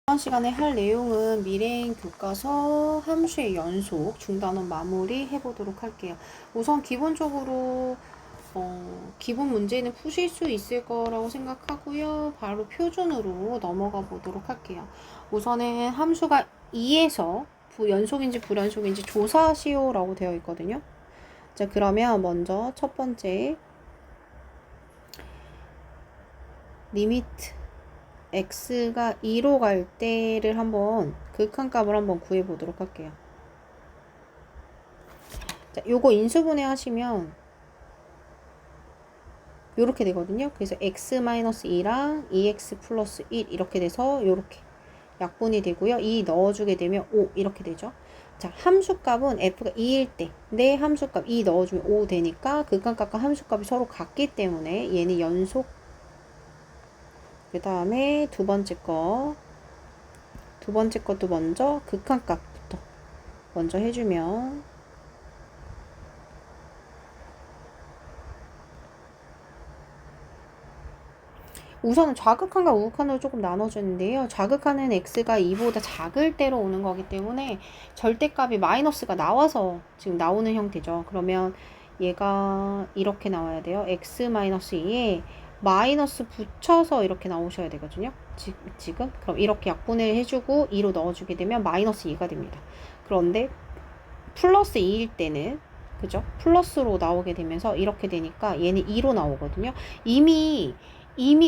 이번 시간에 할 내용은 미래인 교과서 함수의 연속 중단원 마무리 해보도록 할게요. 우선 기본적으로 기본 문제는 푸실 수 있을 거라고 생각하고요. 바로 표준으로 넘어가 보도록 할게요. 우선은 함수가 2에서 연속인지 불연속인지 조사하시오라고 되어 있거든요. 자, 그러면 먼저 첫 번째 리미트 x가 2로 갈 때를 한번 극한값을 한번 구해 보도록 할게요. 자, 요거 인수분해 하시면 요렇게 되거든요. 그래서 x-2랑 2x 플러스 1 이렇게 돼서 요렇게 약분이 되고요. 2 넣어주게 되면 5 이렇게 되죠. 자, 함수값은 f가 2일 때 내 함수값 2 넣어주면 5 되니까 극한값과 함수값이 서로 같기 때문에 얘는 연속. 그 다음에 두 번째 것도 먼저 극한값부터 먼저 해주면 우선은 좌극한과 우극한으로 조금 나눠주는데요. 좌극한은 x가 2보다 작을 때로 오는 거기 때문에 절대값이 마이너스가 나와서 지금 나오는 형태죠. 그러면 얘가 이렇게 나와야 돼요. x-2에 마이너스 붙여서 이렇게 나오셔야 되거든요. 지금 그럼 이렇게 약분을 해주고 2로 넣어주게 되면 마이너스 2가 됩니다. 그런데 플러스 2일 때는 그죠? 플러스로 나오게 되면서 이렇게 되니까 얘는 2로 나오거든요. 이미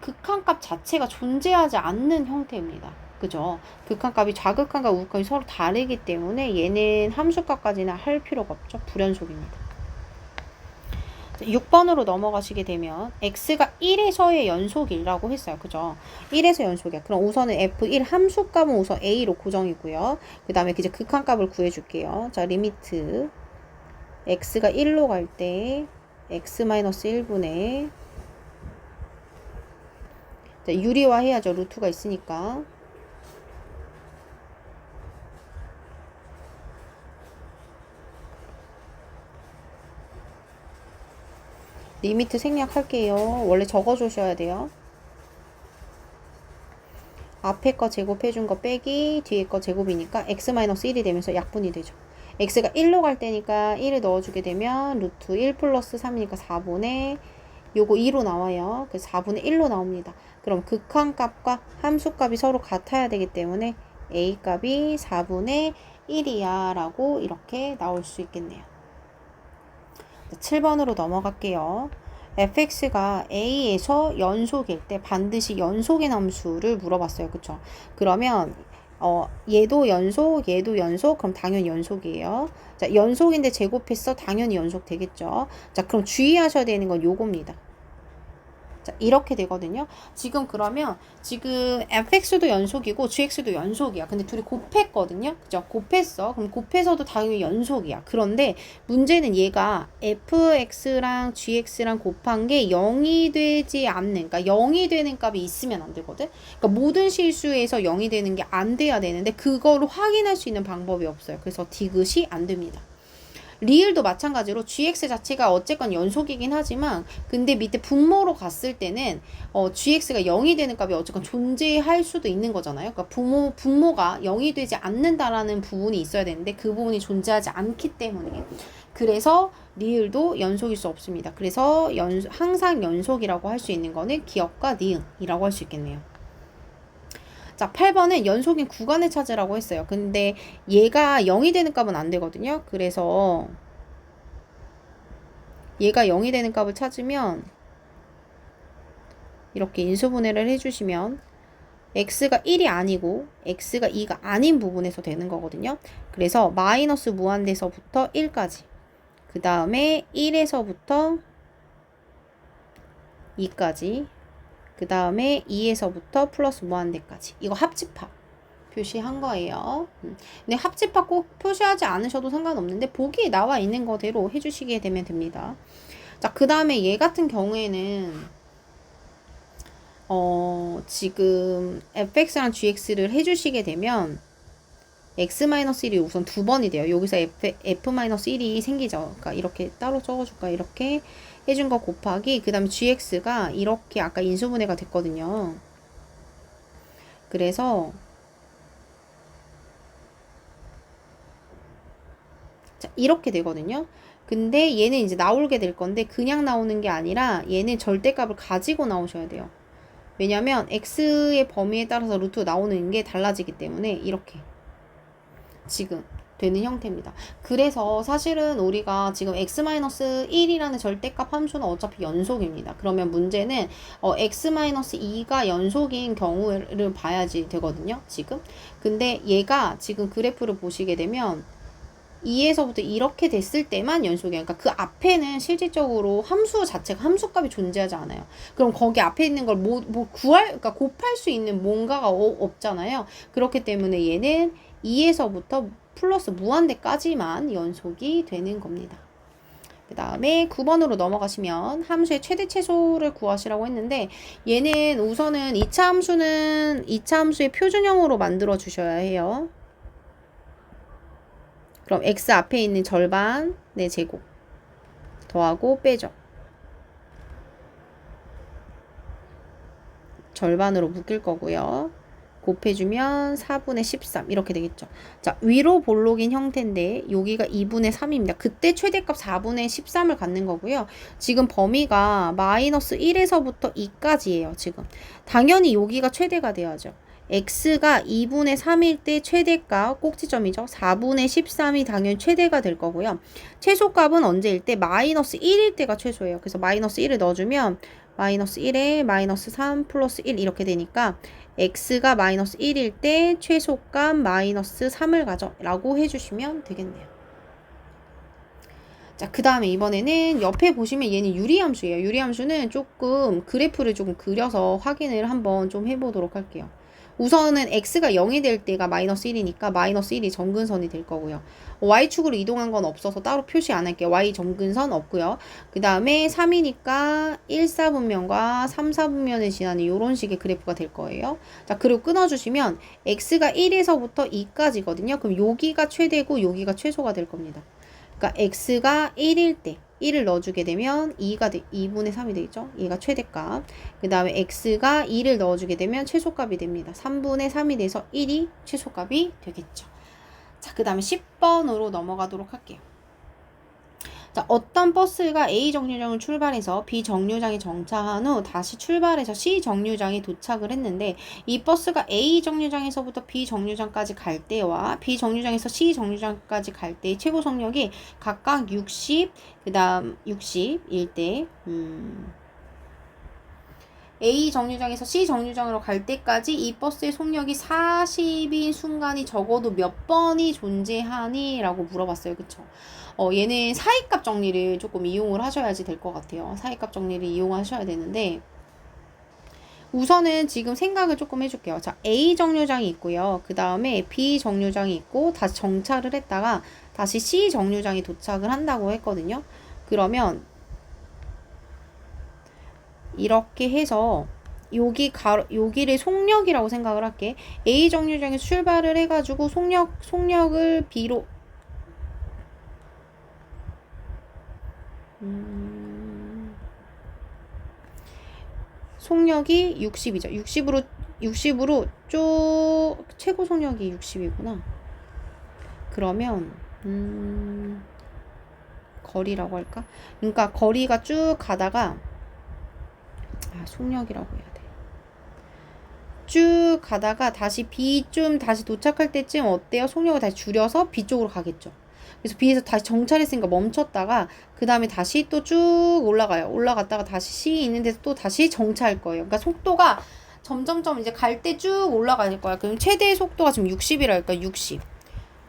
극한값 자체가 존재하지 않는 형태입니다. 그죠? 극한값이 좌극한과 우극한이 서로 다르기 때문에 얘는 함수값까지는 할 필요가 없죠. 불연속입니다. 6번으로 넘어가시게 되면 x가 1에서의 연속이라고 했어요. 그죠? 1에서 연속이야. 그럼 우선은 f1 함수값은 우선 a로 고정이고요. 그 다음에 이제 극한값을 구해줄게요. 자, 리미트 x가 1로 갈 때 x-1분의 자, 유리화 해야죠. 루트가 있으니까. 리미트 생략할게요. 원래 적어주셔야 돼요. 앞에 거 제곱해준 거 빼기 뒤에 거 제곱이니까 x-1이 되면서 약분이 되죠. x가 1로 갈 때니까 1을 넣어주게 되면 루트 1 플러스 3이니까 4분의 요거 2로 나와요. 그래서 4분의 1로 나옵니다. 그럼 극한값과 함수값이 서로 같아야 되기 때문에 a값이 4분의 1이야 라고 이렇게 나올 수 있겠네요. 7번으로 넘어갈게요. fx가 a에서 연속일 때 반드시 연속의 함수를 물어봤어요. 그쵸? 그러면 얘도 연속, 그럼 당연히 연속이에요. 자, 연속인데 제곱했어? 당연히 연속 되겠죠. 자, 그럼 주의하셔야 되는 건 요겁니다. 자, 이렇게 되거든요. 지금 그러면 지금 fx도 연속이고 gx도 연속이야. 근데 둘이 곱했거든요. 그죠? 곱했어. 그럼 곱해서도 당연히 연속이야. 그런데 문제는 얘가 fx랑 gx랑 곱한 게 0이 되지 않는, 그러니까 0이 되는 값이 있으면 안 되거든. 그러니까 모든 실수에서 0이 되는 게 안 돼야 되는데 그거를 확인할 수 있는 방법이 없어요. 그래서 디귿이 안 됩니다. 리을도 마찬가지로 gx 자체가 어쨌건 연속이긴 하지만 근데 밑에 분모로 갔을 때는 gx가 0이 되는 값이 어쨌건 존재할 수도 있는 거잖아요. 그러니까 분모가 0이 되지 않는다라는 부분이 있어야 되는데 그 부분이 존재하지 않기 때문에 그래서 리을도 연속일 수 없습니다. 그래서 항상 연속이라고 할 수 있는 거는 기억과 니은이라고 할 수 있겠네요. 자, 8번은 연속인 구간을 찾으라고 했어요. 근데 얘가 0이 되는 값은 안 되거든요. 그래서 얘가 0이 되는 값을 찾으면 이렇게 인수분해를 해주시면 x가 1이 아니고 x가 2가 아닌 부분에서 되는 거거든요. 그래서 마이너스 무한대서부터 1까지 그 다음에 1에서부터 2까지 그 다음에 2에서부터 플러스 무한대까지 이거 합집합 표시한 거예요. 근데 합집합 꼭 표시하지 않으셔도 상관없는데 보기에 나와 있는 거대로 해주시게 되면 됩니다. 자, 그 다음에 얘 같은 경우에는 지금 fx랑 gx를 해주시게 되면 x-1이 우선 두 번이 돼요. 여기서 f-1이 생기죠. 그러니까 이렇게 따로 적어줄까? 이렇게 해준 거 곱하기 그 다음에 gx가 이렇게 아까 인수분해가 됐거든요. 그래서 자, 이렇게 되거든요. 근데 얘는 이제 나오게 될 건데 그냥 나오는 게 아니라 얘는 절대값을 가지고 나오셔야 돼요. 왜냐면 x의 범위에 따라서 루트 나오는 게 달라지기 때문에 이렇게 지금 되는 형태입니다. 그래서 사실은 우리가 지금 x-1이라는 절대값 함수는 어차피 연속입니다. 그러면 문제는 x-2가 연속인 경우를 봐야지 되거든요. 지금. 근데 얘가 지금 그래프를 보시게 되면 2에서부터 이렇게 됐을 때만 연속이에요. 그러니까 그 앞에는 실질적으로 함수 자체가 함수값이 존재하지 않아요. 그럼 거기 앞에 있는 걸 그러니까 곱할 수 있는 뭔가가 없잖아요. 그렇기 때문에 얘는 2에서부터 플러스 무한대까지만 연속이 되는 겁니다. 그 다음에 9번으로 넘어가시면 함수의 최대 최소를 구하시라고 했는데 얘는 우선은 2차 함수의 표준형으로 만들어 주셔야 해요. 그럼 x 앞에 있는 절반의 제곱 더하고 빼죠. 절반으로 묶일 거고요. 곱해주면 4분의 13 이렇게 되겠죠. 자, 위로 볼록인 형태인데 여기가 2분의 3입니다. 그때 최대값 4분의 13을 갖는 거고요. 지금 범위가 마이너스 1에서부터 2까지예요. 지금 당연히 여기가 최대가 돼야죠. x가 2분의 3일 때 최대값 꼭지점이죠. 4분의 13이 당연히 최대가 될 거고요. 최소값은 언제일 때? 마이너스 1일 때가 최소예요. 그래서 마이너스 1을 넣어주면 마이너스 1에 마이너스 3 플러스 1 이렇게 되니까 x가 마이너스 1일 때 최소값 마이너스 3을 가져 라고 해주시면 되겠네요. 자, 그 다음에 이번에는 옆에 보시면 얘는 유리함수예요. 유리함수는 조금 그래프를 조금 그려서 확인을 한번 좀 해보도록 할게요. 우선은 x가 0이 될 때가 마이너스 1이니까 마이너스 1이 점근선이 될 거고요. y축으로 이동한 건 없어서 따로 표시 안 할게요. y 점근선 없고요. 그 다음에 3이니까 1, 4분면과 3, 4분면을 지나는 이런 식의 그래프가 될 거예요. 자, 그리고 끊어주시면 x가 1에서부터 2까지거든요. 그럼 여기가 최대고 여기가 최소가 될 겁니다. 그러니까 x가 1일 때 1을 넣어주게 되면 2분의 3이 되겠죠. 얘가 최대값. 그 다음에 x가 2를 넣어주게 되면 최소값이 됩니다. 3분의 3이 돼서 1이 최소값이 되겠죠. 자, 그 다음에 10번으로 넘어가도록 할게요. 자, 어떤 버스가 A 정류장을 출발해서 B 정류장에 정차한 후 다시 출발해서 C 정류장에 도착을 했는데 이 버스가 A 정류장에서부터 B 정류장까지 갈 때와 B 정류장에서 C 정류장까지 갈 때의 최고 속력이 각각 60, 그 다음 60일 때 A 정류장에서 C 정류장으로 갈 때까지 이 버스의 속력이 40인 순간이 적어도 몇 번이 존재하니? 라고 물어봤어요. 그쵸? 얘는 사이값 정리를 조금 이용을 하셔야지 될 것 같아요. 사이값 정리를 이용하셔야 되는데 우선은 지금 생각을 조금 해줄게요. 자, A 정류장이 있고요. 그 다음에 B 정류장이 있고 다시 정차를 했다가 다시 C 정류장에 도착을 한다고 했거든요. 그러면 이렇게 해서 여기를 속력이라고 생각을 할게. A 정류장에서 출발을 해가지고 속력을 B로 속력이 60이죠. 60으로 쭉 최고 속력이 60이구나. 그러면 거리라고 할까? 그러니까 거리가 쭉 가다가 속력이라고 해야 돼. 쭉 가다가 다시 B쯤 다시 도착할 때쯤 어때요? 속력을 다시 줄여서 B 쪽으로 가겠죠. 그래서 B에서 다시 정차했으니까 멈췄다가 그 다음에 다시 또 쭉 올라가요. 올라갔다가 다시 C 있는 데서 또 다시 정차할 거예요. 그러니까 속도가 점점점 이제 갈 때 쭉 올라갈 거야. 그럼 최대 속도가 지금 60이랄까? 60.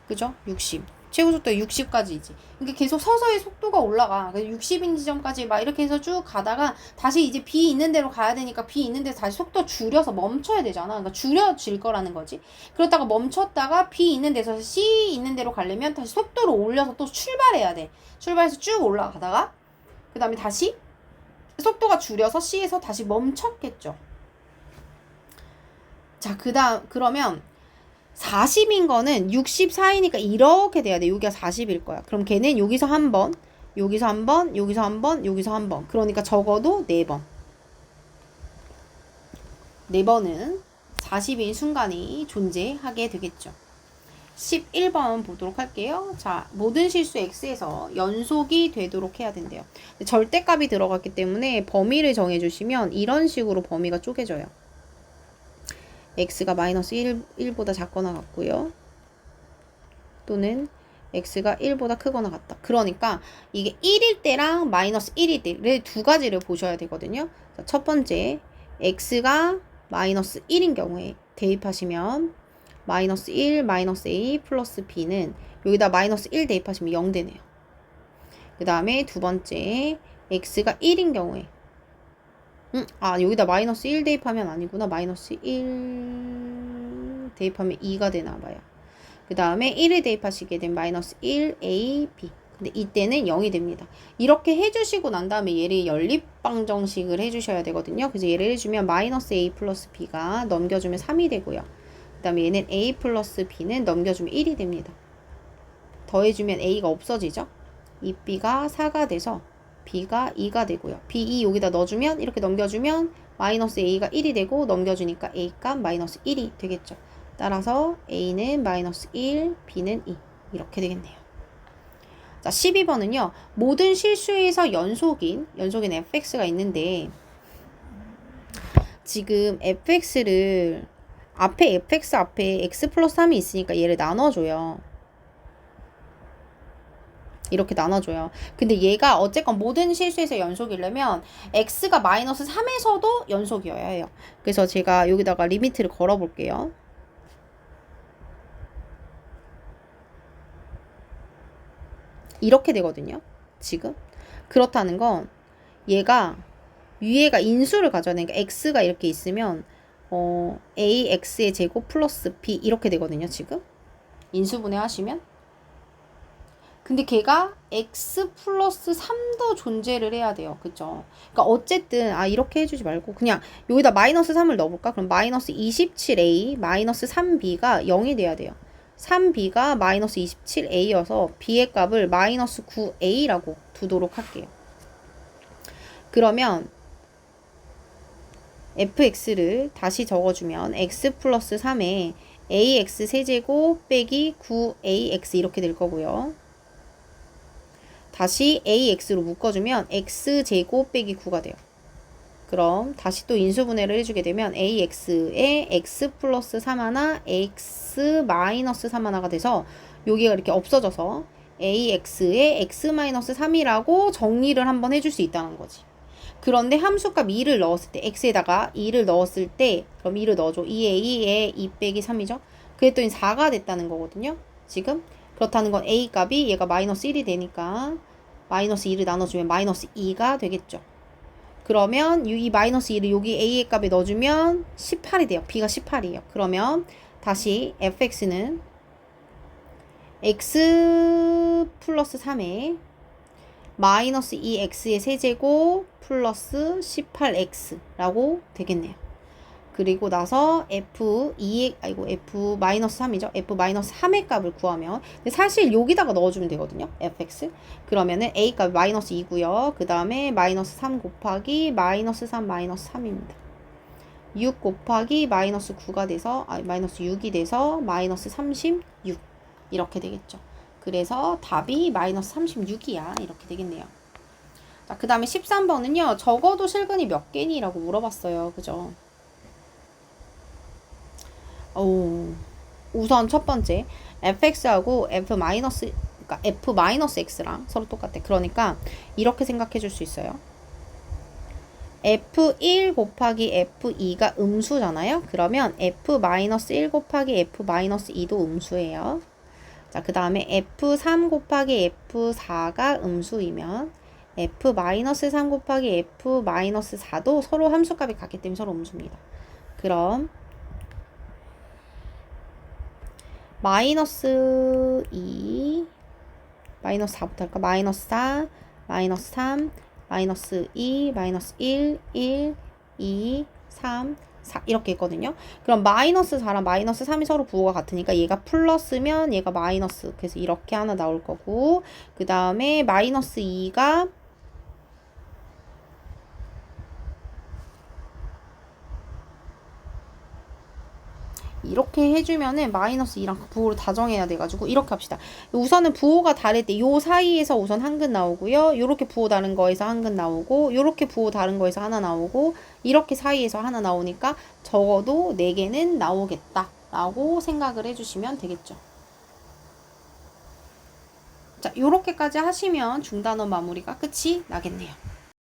그죠? 60. 최고 속도가 60까지이지. 그러니까 계속 서서히 속도가 올라가. 60인 지점까지 막 이렇게 해서 쭉 가다가 다시 이제 B 있는 데로 가야 되니까 B 있는 데서 다시 속도 줄여서 멈춰야 되잖아. 그러니까 줄여질 거라는 거지. 그러다가 멈췄다가 B 있는 데서 C 있는 데로 가려면 다시 속도를 올려서 또 출발해야 돼. 출발해서 쭉 올라가다가 그 다음에 다시 속도가 줄여서 C에서 다시 멈췄겠죠. 자, 그러면 40인 거는 64이니까 이렇게 돼야 돼. 여기가 40일 거야. 그럼 걔는 여기서 한 번, 여기서 한 번, 여기서 한 번, 여기서 한 번. 그러니까 적어도 4번. 4번은 40인 순간이 존재하게 되겠죠. 11번 보도록 할게요. 자, 모든 실수 x에서 연속이 되도록 해야 된대요. 절대값이 들어갔기 때문에 범위를 정해주시면 이런 식으로 범위가 쪼개져요. x가 마이너스 1보다 작거나 같고요. 또는 x가 1보다 크거나 같다. 그러니까 이게 1일 때랑 마이너스 1일 때를 두 가지를 보셔야 되거든요. 자, 첫 번째, x가 마이너스 1인 경우에 대입하시면 마이너스 1, 마이너스 a 플러스 b는 여기다 마이너스 1 대입하시면 0 되네요. 그 다음에 두 번째, x가 1인 경우에 여기다 마이너스 1 대입하면 아니구나. 마이너스 1 대입하면 2가 되나봐요. 그 다음에 1을 대입하시게 되면 마이너스 1, a, b. 근데 이때는 0이 됩니다. 이렇게 해주시고 난 다음에 얘를 연립방정식을 해주셔야 되거든요. 그래서 얘를 해주면 마이너스 a 플러스 b가 넘겨주면 3이 되고요. 그 다음에 얘는 a 플러스 b는 넘겨주면 1이 됩니다. 더해주면 a가 없어지죠. 이 b가 4가 돼서 b가 2가 되고요. b2 여기다 넣어주면 이렇게 넘겨주면 마이너스 a가 1이 되고 넘겨주니까 a 값 마이너스 1이 되겠죠. 따라서 a는 마이너스 1, b는 2 이렇게 되겠네요. 자, 12번은요. 모든 실수에서 연속인 fx가 있는데 지금 fx를 fx 앞에 x 플러스 3이 있으니까 얘를 나눠줘요. 이렇게 나눠줘요. 근데 얘가 어쨌건 모든 실수에서 연속이려면 x가 마이너스 3에서도 연속이어야 해요. 그래서 제가 여기다가 리미트를 걸어 볼게요. 이렇게 되거든요. 지금. 그렇다는 건 얘가 위에가 인수를 가져야 되니까 x가 이렇게 있으면 ax의 제곱 플러스 b 이렇게 되거든요. 지금. 인수분해 하시면. 근데 걔가 x 플러스 3도 존재를 해야 돼요. 그쵸? 그러니까 어쨌든 이렇게 해주지 말고 그냥 여기다 마이너스 3을 넣어볼까? 그럼 마이너스 27a 마이너스 3b가 0이 돼야 돼요. 3b가 마이너스 27a여서 b의 값을 마이너스 9a라고 두도록 할게요. 그러면 fx를 다시 적어주면 x 플러스 3에 ax 세제곱 빼기 9ax 이렇게 될 거고요. 다시 ax로 묶어주면 x제곱 빼기 9가 돼요. 그럼 다시 또 인수분해를 해주게 되면 ax에 x 플러스 3 하나, x 마이너스 3 하나가 돼서 여기가 이렇게 없어져서 ax에 x 마이너스 3이라고 정리를 한번 해줄 수 있다는 거지. 그런데 함수값 2를 넣었을 때 x에다가 2를 넣었을 때 그럼 2를 넣어줘. 2a에 2 빼기 3이죠. 그랬더니 4가 됐다는 거거든요. 지금 그렇다는 건 a 값이 얘가 마이너스 1이 되니까 마이너스 2를 나눠주면 마이너스 2가 되겠죠. 그러면 이 마이너스 2를 여기 a의 값에 넣어주면 18이 돼요. b가 18이에요. 그러면 다시 fx는 x 플러스 3에 마이너스 2x의 세제곱 플러스 18x라고 되겠네요. 그리고 나서 f 마이너스 3이죠. f 마이너스 3의 값을 구하면 근데 사실 여기다가 넣어주면 되거든요. fx 그러면은 a 값 마이너스 2고요. 그 다음에 마이너스 3 곱하기 마이너스 3 마이너스 3입니다. 6 곱하기 마이너스 9가 돼서 마이너스 6이 돼서 마이너스 36 이렇게 되겠죠. 그래서 답이 마이너스 36이야 이렇게 되겠네요. 자, 그 다음에 13번은요. 적어도 실근이 몇 개니? 라고 물어봤어요. 그죠? 우선 첫 번째 fx하고 그러니까 f-x랑 서로 똑같아. 그러니까 이렇게 생각해 줄 수 있어요. f1 곱하기 f2가 음수잖아요. 그러면 f-1 곱하기 f-2도 음수예요. 자, 그 다음에 f3 곱하기 f4가 음수이면 f-3 곱하기 f-4도 서로 함수값이 같기 때문에 서로 음수입니다. 그럼 마이너스 2 마이너스 4부터 할까? 마이너스 4 마이너스 3 마이너스 2 마이너스 1 1 2 3 4 이렇게 있거든요. 그럼 마이너스 4랑 마이너스 3이 서로 부호가 같으니까 얘가 플러스면 얘가 마이너스 그래서 이렇게 하나 나올 거고 그 다음에 마이너스 2가 이렇게 해주면은 마이너스 2랑 부호를 다정해야 돼가지고 이렇게 합시다. 우선은 부호가 다를 때 요 사이에서 우선 한근 나오고요. 요렇게 부호 다른 거에서 한근 나오고 요렇게 부호 다른 거에서 하나 나오고 이렇게 사이에서 하나 나오니까 적어도 4개는 나오겠다 라고 생각을 해주시면 되겠죠. 자, 요렇게까지 하시면 중단원 마무리가 끝이 나겠네요.